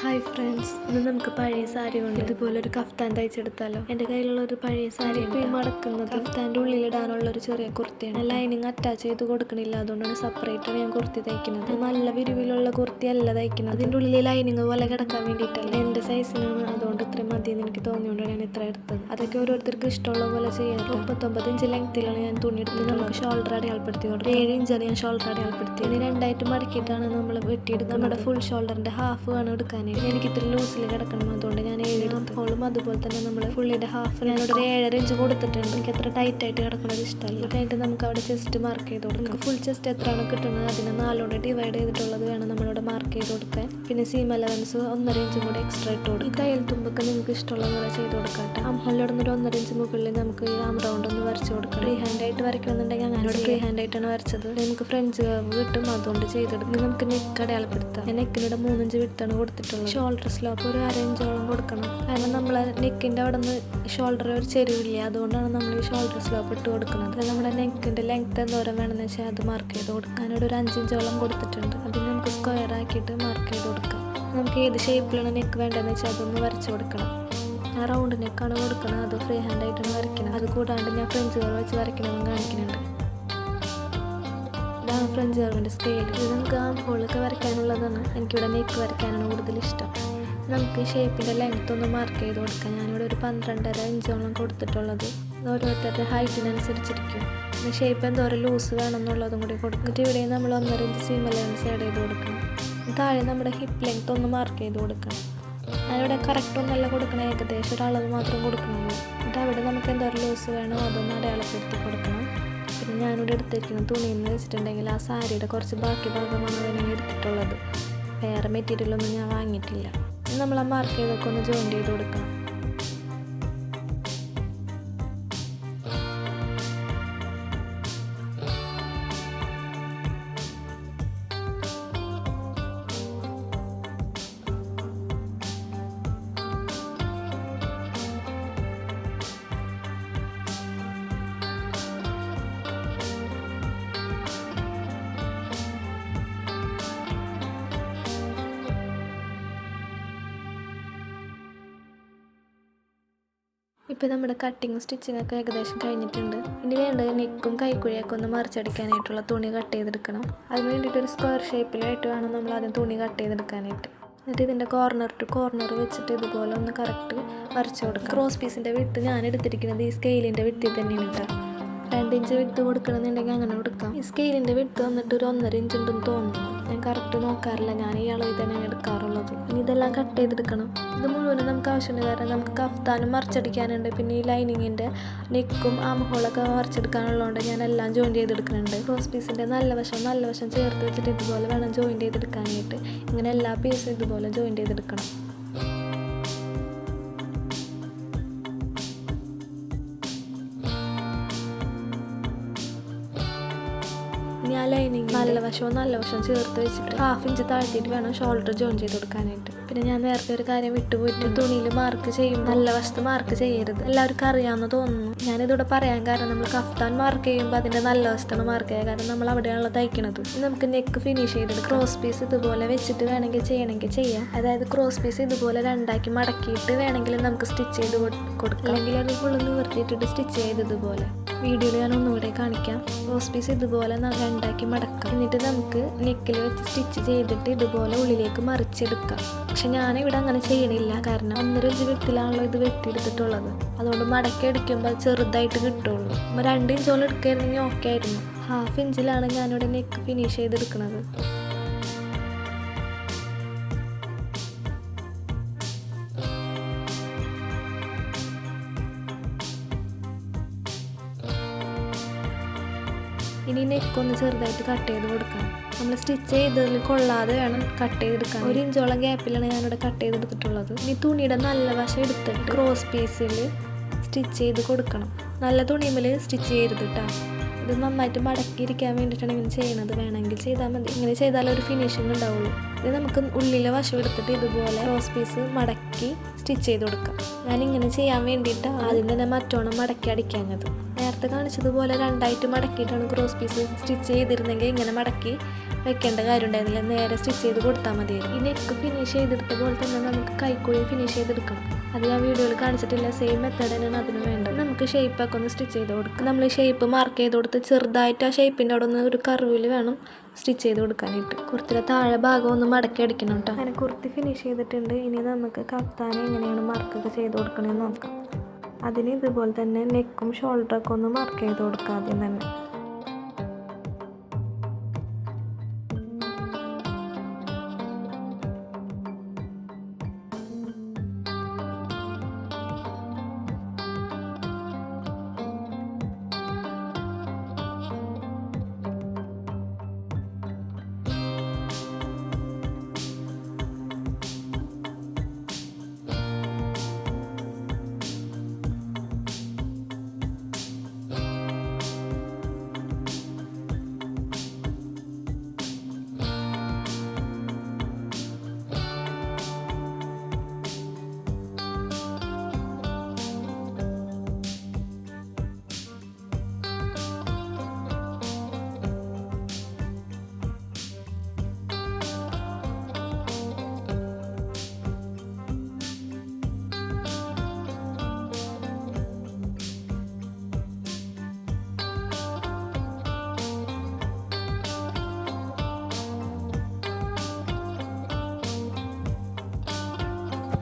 Hi friends, ഇന്ന് നമുക്ക് പഴയ സാരി കൊണ്ട് ഇതുപോലെ ഒരു കഫ്താൻ തയ്ച്ചെടുത്താലോ. എൻ്റെ കയ്യിലുള്ള ഒരു പഴയ സാരി മടക്കുന്നത് കഫ്താൻ്റെ ഉള്ളിലിടാനുള്ള ഒരു ചെറിയ കുർത്തിയാണ്. ലൈനിങ് അറ്റാച്ച് ചെയ്ത് കൊടുക്കണില്ല, അതുകൊണ്ടാണ് സെപ്പറേറ്റ് ഞാൻ കുർത്തി തയ്ക്കുന്നത്. നല്ല വിരിവിലുള്ള കുർത്തി അല്ല തയ്ക്കുന്നത്, അതിൻ്റെ ഉള്ളിൽ ലൈനിങ് പോലെ കിടക്കാൻ വേണ്ടിയിട്ടല്ല. എൻ്റെ സൈസിനാണ്, അതുകൊണ്ട് ഇത്രയും മതിയെന്ന് എനിക്ക് തോന്നിയോണ്ടാണ് ഞാൻ ഇത്ര എടുത്തത്. അതൊക്കെ ഓരോരുത്തർക്ക് ഇഷ്ടമുള്ള പോലെ ചെയ്യാം. 39 ഇഞ്ച് ലെങ്ത്തിലാണ് ഞാൻ തുണി എടുത്തത്. നമുക്ക് ഷോൾഡർ അടയാളപ്പെടുത്തി കൊടുക്കും. 7 ഇഞ്ചാണ് ഞാൻ ഷോൾഡർ അടയാളപ്പെടുത്തി. ഇനി രണ്ടായിട്ട് മടക്കിയിട്ടാണ് നമ്മൾ വെട്ടിയെടുക്കുന്നത്. നമ്മുടെ ഫുൾ ഷോൾഡറിൻ്റെ ഹാഫ് ആണ് എടുക്കാൻ. എനിക്ക് ഇത്തിരി ലൂസിൽ കിടക്കണം, അതുകൊണ്ട് ഞാൻ 7 ഹോളും അതുപോലെ തന്നെ നമ്മൾ ഫുള്ളിൻ്റെ ഹാഫ് ഞാനൊരു 7.5 ഇഞ്ച് കൊടുത്തിട്ടുണ്ട്. എനിക്ക് അത്ര ടൈറ്റ് ആയിട്ട് കിടക്കുന്നത് ഇഷ്ടമല്ല. കഴിഞ്ഞിട്ട് നമുക്ക് അവിടെ ചെസ്റ്റ് മാർക്ക് ചെയ്ത് കൊടുക്കാം. ഫുൾ ചെസ്റ്റ് എത്രയാണ് കിട്ടുന്നത് അതിനെ 4 ഡിവൈഡ് ചെയ്തിട്ടുള്ളത് വേണം നമ്മളിവിടെ മാർക്ക് ചെയ്ത് കൊടുക്കാൻ. പിന്നെ സീം അലവൻസ് 1.5 ഇഞ്ചും കൂടെ എക്സ്ട്രാ ഇട്ട് കൊടുക്കും. ഈ കയ്യിൽ തുമ്പൊക്കെ നിങ്ങൾക്ക് ഇഷ്ടമുള്ള പോലെ ചെയ്ത് കൊടുക്കട്ടെ. അമ്മലോടൊന്നൊരു 1.5 ഇഞ്ച് മുകളിൽ നമുക്ക് ഈ ആം റൗണ്ട് ഒന്ന് വരച്ച് കൊടുക്കാം. ഫ്രീ ഹാൻഡ് ആയിട്ട് വരയ്ക്കണമെന്നുണ്ടെങ്കിൽ ഞാനിവിടെ ഫ്രീ ഹാൻഡ് ആയിട്ടാണ് വരച്ചത്. നമുക്ക് ഫ്രഞ്ച് കർവ് കിട്ടും, അതുകൊണ്ട് ചെയ്തെടുക്കും. നമുക്ക് നെക്ക് അടയാളപ്പെടുത്താം. ഞാൻ നെക്കിലൂടെ 3 ഇഞ്ച് വിട്ടാണ് കൊടുത്തിട്ടുള്ളത്. ഷോൾഡർ സ്ലോപ്പ് ഒരു 1/2 ഇഞ്ചോളം കൊടുക്കണം. കാരണം നമ്മൾ നെക്കിൻ്റെ അവിടെ നിന്ന് ഷോൾഡർ ഒരു ചെരുവില്ല, അതുകൊണ്ടാണ് നമ്മൾ ഈ ഷോൾഡർ സ്ലോപ്പ് ഇട്ട് കൊടുക്കുന്നത്. നമ്മുടെ നെക്കിൻ്റെ ലെങ്ത് എന്തോരം വേണമെന്ന് വെച്ചാൽ അത് മാർക്ക് ചെയ്ത് കൊടുക്കാം. ഞാനിവിടെ ഒരു 5 ഇഞ്ചോളം കൊടുത്തിട്ടുണ്ട്. അതിന് നമുക്ക് സ്ക്വയർ ആക്കിയിട്ട് മാർക്ക് ചെയ്ത് കൊടുക്കാം. നമുക്ക് ഏത് ഷേപ്പിലാണ് നെക്ക് വേണ്ടതെന്ന് വെച്ചാൽ അതൊന്ന് വരച്ച് കൊടുക്കണം. ഞാൻ റൗണ്ട് നെക്കാണ് കൊടുക്കണം, അത് ഫ്രീ ഹാൻഡ് ആയിട്ടാണ് വരയ്ക്കണം. അത് കൂടാണ്ട് ഞാൻ ഫ്രഞ്ച് കർവ് വെച്ച് വരയ്ക്കണമെന്ന് കാണിക്കുന്നുണ്ട്. ഇതാണ് ഫ്രഞ്ച് കർവിൻ്റെ സ്കെയിൽ. ഇത് നമുക്ക് ആം ഹോളൊക്കെ വരയ്ക്കാനുള്ളതാണ്. എനിക്കിവിടെ നെക്ക് വരയ്ക്കാനാണ് കൂടുതൽ ഇഷ്ടം. നമുക്ക് ഷേപ്പിൻ്റെ ലെങ്ത് ഒന്ന് മാർക്ക് ചെയ്ത് കൊടുക്കാം. ഞാനിവിടെ ഒരു 12.5 ഇഞ്ചോളം കൊടുത്തിട്ടുള്ളത്. ഓരോരുത്തരുടെ ഹൈറ്റിനനുസരിച്ചിരിക്കും. പിന്നെ ഷേപ്പ് എന്തോരം ലൂസ് വേണമെന്നുള്ളതും കൂടി കൊടുക്കും. എന്നിട്ട് ഇവിടെ നമ്മൾ 1.5 ഇഞ്ച് സീം അലവൻസ് ആഡ് ചെയ്ത് കൊടുക്കണം. താഴെ നമ്മുടെ ഹിപ്പ് ലെങ്ത് ഒന്ന് മാർക്ക് ചെയ്ത് കൊടുക്കണം. ഞാനിവിടെ കറക്റ്റ് ഒന്നല്ല കൊടുക്കണം, ഏകദേശം ഒരളവ് മാത്രം കൊടുക്കണമല്ലോ. എന്നിട്ട് അവിടെ നമുക്ക് എന്തോരം ലൂസ് വേണോ അതൊന്ന് അടയാളപ്പെടുത്തി കൊടുക്കണം. പിന്നെ ഞാനിവിടെ എടുത്തിരിക്കുന്ന തുണിയെന്ന് വെച്ചിട്ടുണ്ടെങ്കിൽ ആ സാരിയുടെ കുറച്ച് ബാക്കി ഭാഗമാണ് അതിനെ എടുത്തിട്ടുള്ളത്. വേറെ മെറ്റീരിയലൊന്നും ഞാൻ വാങ്ങിയിട്ടില്ല. നമ്മൾ ആ മാർക്ക് ചെയ്തൊക്കെ ഒന്ന് ജോയിൻ ചെയ്ത് കൊടുക്കണം. ഇപ്പോൾ നമ്മുടെ കട്ടിങ് സ്റ്റിച്ചിങ് ഒക്കെ ഏകദേശം കഴിഞ്ഞിട്ടുണ്ട്. ഇനി വേണ്ടത് നെക്കും കൈക്കുഴിയൊക്കെ ഒന്ന് മറിച്ചടിക്കാനായിട്ടുള്ള തുണി കട്ട് ചെയ്തെടുക്കണം. അതിന് വേണ്ടിയിട്ട് ഒരു സ്ക്വയർ ഷേപ്പിലായിട്ട് വേണം നമ്മൾ ആദ്യം തുണി കട്ട് ചെയ്തെടുക്കാനായിട്ട്. എന്നിട്ട് ഇതിൻ്റെ കോർണർ ടു കോർണർ വെച്ചിട്ട് ഇതുപോലെ ഒന്ന് കറക്റ്റ് വരച്ച് കൊടുക്കുക. ക്രോസ് പീസിൻ്റെ വിട്ട് ഞാൻ എടുത്തിരിക്കുന്നത് ഈ സ്കെയിലിൻ്റെ വിട്ടിൽ തന്നെയാണ് കേട്ടോ. 2 ഇഞ്ച് വിട്ട് കൊടുക്കണമെന്നുണ്ടെങ്കിൽ അങ്ങനെ കൊടുക്കാം. ഈ സ്കെയിലിൻ്റെ വിട്ട് വന്നിട്ട് ഒരു 1.5 ഇഞ്ച് ഉണ്ടെന്ന് തോന്നുന്നു. ഞാൻ കറക്റ്റ് നോക്കാറില്ല, ഞാൻ ഈ അളവിൽ തന്നെയാണ് എടുക്കാറുള്ളത്. ഇനി ഇതെല്ലാം കട്ട് ചെയ്തെടുക്കണം. ഇത് മുഴുവനും നമുക്ക് ആവശ്യമുണ്ട്, കാരണം നമുക്ക് കഫ്താനും മറിച്ചടിക്കാനുണ്ട്. പിന്നെ ഈ ലൈനിങ്ങിൻ്റെ നെക്കും ആം ഹോളൊക്കെ മറിച്ചെടുക്കാനുള്ളതുകൊണ്ട് ഞാൻ എല്ലാം ജോയിൻ ചെയ്തെടുക്കുന്നുണ്ട്. ക്രോസ് പീസിൻ്റെ നല്ല വശം ചേർത്ത് വെച്ചിട്ട് ഇതുപോലെ വേണം ജോയിൻ ചെയ്തെടുക്കാനായിട്ട്. ഇങ്ങനെ എല്ലാ പീസും ഇതുപോലെ ജോയിൻ ചെയ്തെടുക്കണം. ഞാൻ ലൈനിങ് നല്ല വശം ചേർത്ത് വെച്ചിട്ട് 1/2 ഇഞ്ച് താഴ്ത്തിയിട്ട് വേണം ഷോൾഡർ ജോയിൻ ചെയ്ത് കൊടുക്കാനായിട്ട്. പിന്നെ ഞാൻ നേരത്തെ ഒരു കാര്യം വിട്ടുപോയിട്ട് തുണിയിൽ മാർക്ക് ചെയ്യും, നല്ല വശത്ത് മാർക്ക് ചെയ്യരുത്. എല്ലാവർക്കും അറിയാമെന്ന് തോന്നുന്നു. ഞാനിതിവിടെ പറയാൻ കാരണം നമ്മൾ കഫ്താൻ മാർക്ക് ചെയ്യുമ്പോൾ അതിൻ്റെ നല്ല വശത്താണ് മാർക്ക് ചെയ്യുക, കാരണം നമ്മൾ അവിടെയാണല്ലോ തയ്ക്കുന്നത്. നമുക്ക് നെക്ക് ഫിനിഷ് ചെയ്തിട്ട് ക്രോസ് പീസ് ഇതുപോലെ വെച്ചിട്ട് വേണമെങ്കിൽ ചെയ്യണമെങ്കിൽ ചെയ്യാം. അതായത് ക്രോസ് പീസ് ഇതുപോലെ രണ്ടാക്കി മടക്കിയിട്ട് വേണമെങ്കിൽ നമുക്ക് സ്റ്റിച്ച് ചെയ്ത് കൊടുക്കാം. അല്ലെങ്കിൽ അത് ഫുള്ള് നിവർത്തിയിട്ടിട്ട് സ്റ്റിച്ച് ചെയ്തതുപോലെ വീഡിയോയിൽ ഞാൻ ഒന്നുകൂടെ കാണിക്കാം. ക്രോസ് പീസ് ഇതുപോലെ രണ്ടാക്കി മടക്കാം. എന്നിട്ട് നമുക്ക് നെക്കിൽ വെച്ച് സ്റ്റിച്ച് ചെയ്തിട്ട് ഇതുപോലെ ഉള്ളിലേക്ക് മറിച്ചെടുക്കാം. പക്ഷെ ഞാനിവിടെ അങ്ങനെ ചെയ്യണില്ല, കാരണം 1.5 ഇഞ്ച് വിട്ടിലാണല്ലോ ഇത് വെട്ടിയെടുത്തിട്ടുള്ളത്. അതുകൊണ്ട് മടക്കി അടിക്കുമ്പോൾ ചെറുതായിട്ട് കിട്ടുള്ളൂ. 2 ഇഞ്ചോളം എടുക്കുകയായിരുന്നെങ്കിൽ ഓക്കെ ആയിരുന്നു. 1/2 ഇഞ്ചിലാണ് ഞാനിവിടെ നെക്ക് ഫിനിഷ് ചെയ്തെടുക്കുന്നത്. ഇനി നെക്കൊന്ന് ചെറുതായിട്ട് കട്ട് ചെയ്ത് കൊടുക്കണം. നമ്മൾ സ്റ്റിച്ച് ചെയ്തതിൽ കൊള്ളാതെ വേണം കട്ട് ചെയ്തെടുക്കാൻ. 1 ഇഞ്ചോളം ഗ്യാപ്പിലാണ് ഞാനിവിടെ കട്ട് ചെയ്തെടുത്തിട്ടുള്ളത്. ഇനി തുണിയുടെ നല്ല വശം എടുത്തിട്ട് ക്രോസ് പീസിൽ സ്റ്റിച്ച് ചെയ്ത് കൊടുക്കണം. നല്ല തുണിയിൽ സ്റ്റിച്ച് ചെയ്യരുത് കേട്ടോ. ഇത് നന്നായിട്ട് മടക്കിയിരിക്കാൻ വേണ്ടിയിട്ടാണ് ഇങ്ങനെ ചെയ്യണത്. വേണമെങ്കിൽ ചെയ്താൽ മതി, ഇങ്ങനെ ചെയ്താലേ ഒരു ഫിനിഷിങ് ഉണ്ടാവുള്ളൂ. ഇത് നമുക്ക് ഉള്ളിലെ വശം എടുത്തിട്ട് ഇതുപോലെ ക്രോസ് പീസ് മടക്കി സ്റ്റിച്ച് ചെയ്ത് കൊടുക്കാം. ഞാനിങ്ങനെ ചെയ്യാൻ വേണ്ടിയിട്ട് ആദ്യം തന്നെ മറ്റോണം മടക്കി അടിക്കാഞ്ഞത്. നേരത്തെ കാണിച്ചതുപോലെ രണ്ടായിട്ട് മടക്കിയിട്ടാണ് ക്രോസ് പീസ് സ്റ്റിച്ച് ചെയ്തിരുന്നെങ്കിൽ ഇങ്ങനെ മടക്കി വെക്കേണ്ട കാര്യം ഉണ്ടായിരുന്നില്ല, നേരെ സ്റ്റിച്ച് ചെയ്ത് കൊടുത്താൽ മതിയായിരുന്നു. ഈ നെക്ക് ഫിനിഷ് ചെയ്തെടുത്ത പോലെ തന്നെ നമുക്ക് കൈക്കുഴി ഫിനിഷ് ചെയ്തെടുക്കണം. അത് ഞാൻ വീഡിയോയിൽ കാണിച്ചിട്ടില്ല, സെയിം മെത്തേഡ് തന്നെയാണ് അതിന് വേണ്ടത്. നമുക്ക് ഷേപ്പൊക്കെ ഒന്ന് സ്റ്റിച്ച് ചെയ്ത് കൊടുക്കാം. നമ്മൾ ഷേപ്പ് മാർക്ക് ചെയ്ത് കൊടുത്ത് ചെറുതായിട്ട് ആ ഷേപ്പിൻ്റെ അവിടെ ഒന്ന് ഒരു കർവിൽ വേണം സ്റ്റിച്ച് ചെയ്ത് കൊടുക്കാനായിട്ട്. കുർത്തിയുടെ താഴെ ഭാഗം ഒന്ന് മടക്കി അടിക്കണം കേട്ടോ. അങ്ങനെ കുർത്തി ഫിനിഷ് ചെയ്തിട്ടുണ്ട്. ഇനി നമുക്ക് കഫ്താൻ എങ്ങനെയാണ് മാർക്കൊക്കെ ചെയ്ത് കൊടുക്കണമെന്ന് നോക്കാം. അതിന് ഇതുപോലെ തന്നെ നെക്കും ഷോൾഡറൊക്കെ ഒന്ന് മാർക്ക് ചെയ്ത് കൊടുക്കാം ആദ്യം തന്നെ.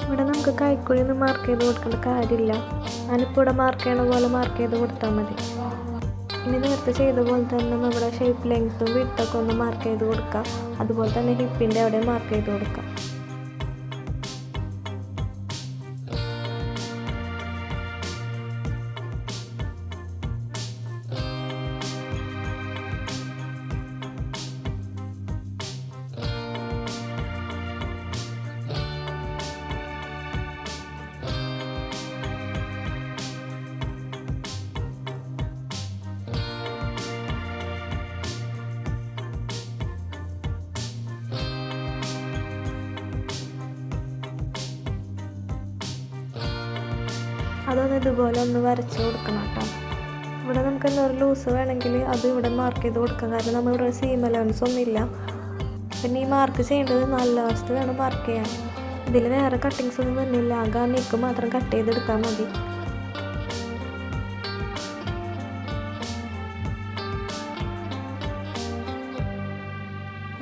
ഇവിടെ നമുക്ക് കൈക്കുഴി ഒന്നും മാർക്ക് ചെയ്ത് കൊടുക്കേണ്ട കാര്യമില്ല. ഞാനിപ്പോൾ ഇവിടെ മാർക്ക് ചെയ്യണ പോലെ മാർക്ക് ചെയ്ത് കൊടുത്താൽ മതി. ഇനി നേരത്തെ ചെയ്ത പോലെ തന്നെ നമ്മുടെ ഷേപ്പ് ലെങ്ത്തും വിഡ്ത്തൊക്കെ ഒന്ന് മാർക്ക് ചെയ്ത് കൊടുക്കാം. അതുപോലെ തന്നെ ഹിപ്പിൻ്റെ അവിടെ മാർക്ക് ചെയ്ത് കൊടുക്കാം. അതൊന്ന് ഇതുപോലെ ഒന്ന് വരച്ച് കൊടുക്കണം കേട്ടോ. ഇവിടെ നമുക്ക് എന്തൊരു ലൂസ് വേണമെങ്കിൽ അത് ഇവിടെ മാർക്ക് ചെയ്ത് കൊടുക്കാം. കാരണം നമ്മളിവിടെ സീം അലവൻസ് ഒന്നുമില്ല. പിന്നെ ഈ മാർക്ക് ചെയ്യേണ്ടത് നല്ല വശത്ത് വേണം മാർക്ക് ചെയ്യാൻ. ഇതിൽ വേറെ കട്ടിങ്സ് ഒന്നും വരുന്നില്ല, ആകെ ആ നെക്ക് മാത്രം കട്ട് ചെയ്തെടുത്താൽ മതി.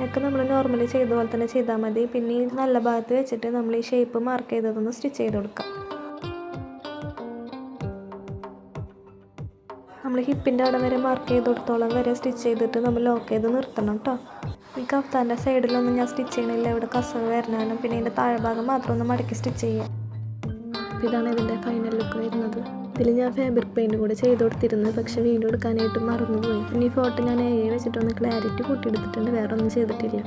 നെക്ക് നമ്മൾ നോർമലി ചെയ്ത പോലെ തന്നെ ചെയ്താൽ മതി. പിന്നെ ഈ നല്ല ഭാഗത്ത് വെച്ചിട്ട് നമ്മൾ ഈ ഷേപ്പ് മാർക്ക് ചെയ്തതൊന്ന് സ്റ്റിച്ച് ചെയ്ത് കൊടുക്കാം. നമ്മൾ ഹിപ്പിൻ്റെ അവിടെ വരെ മാർക്ക് ചെയ്ത് കൊടുത്തോളം വരെ സ്റ്റിച്ച് ചെയ്തിട്ട് നമ്മൾ ലോക്ക് ചെയ്ത് നിർത്തണം കേട്ടോ. ഈ കഫ്താൻ്റെ സൈഡിലൊന്നും ഞാൻ സ്റ്റിച്ച് ചെയ്യണില്ല, ഇവിടെ കസവ് വരണാലും. പിന്നെ ഇതിൻ്റെ താഴ്ഭാഗം മാത്രം ഒന്ന് മടക്കി സ്റ്റിച്ച് ചെയ്യാം. ഇതാണ് ഇതിൻ്റെ ഫൈനൽ ലുക്ക് വരുന്നത്. ഇതിൽ ഞാൻ ഫാബ്രിക് പെയിൻറ്റ് കൂടെ ചെയ്ത് കൊടുത്തിരുന്നത്, പക്ഷേ വീഡിയോ എടുക്കാനായിട്ട് മറന്നുപോയി. ഇനി ഫോട്ടോ ഞാൻ വെച്ചിട്ടൊന്ന് ക്ലാരിറ്റി കൂട്ടിയെടുത്തിട്ടുണ്ട്, വേറെ ഒന്നും ചെയ്തിട്ടില്ല.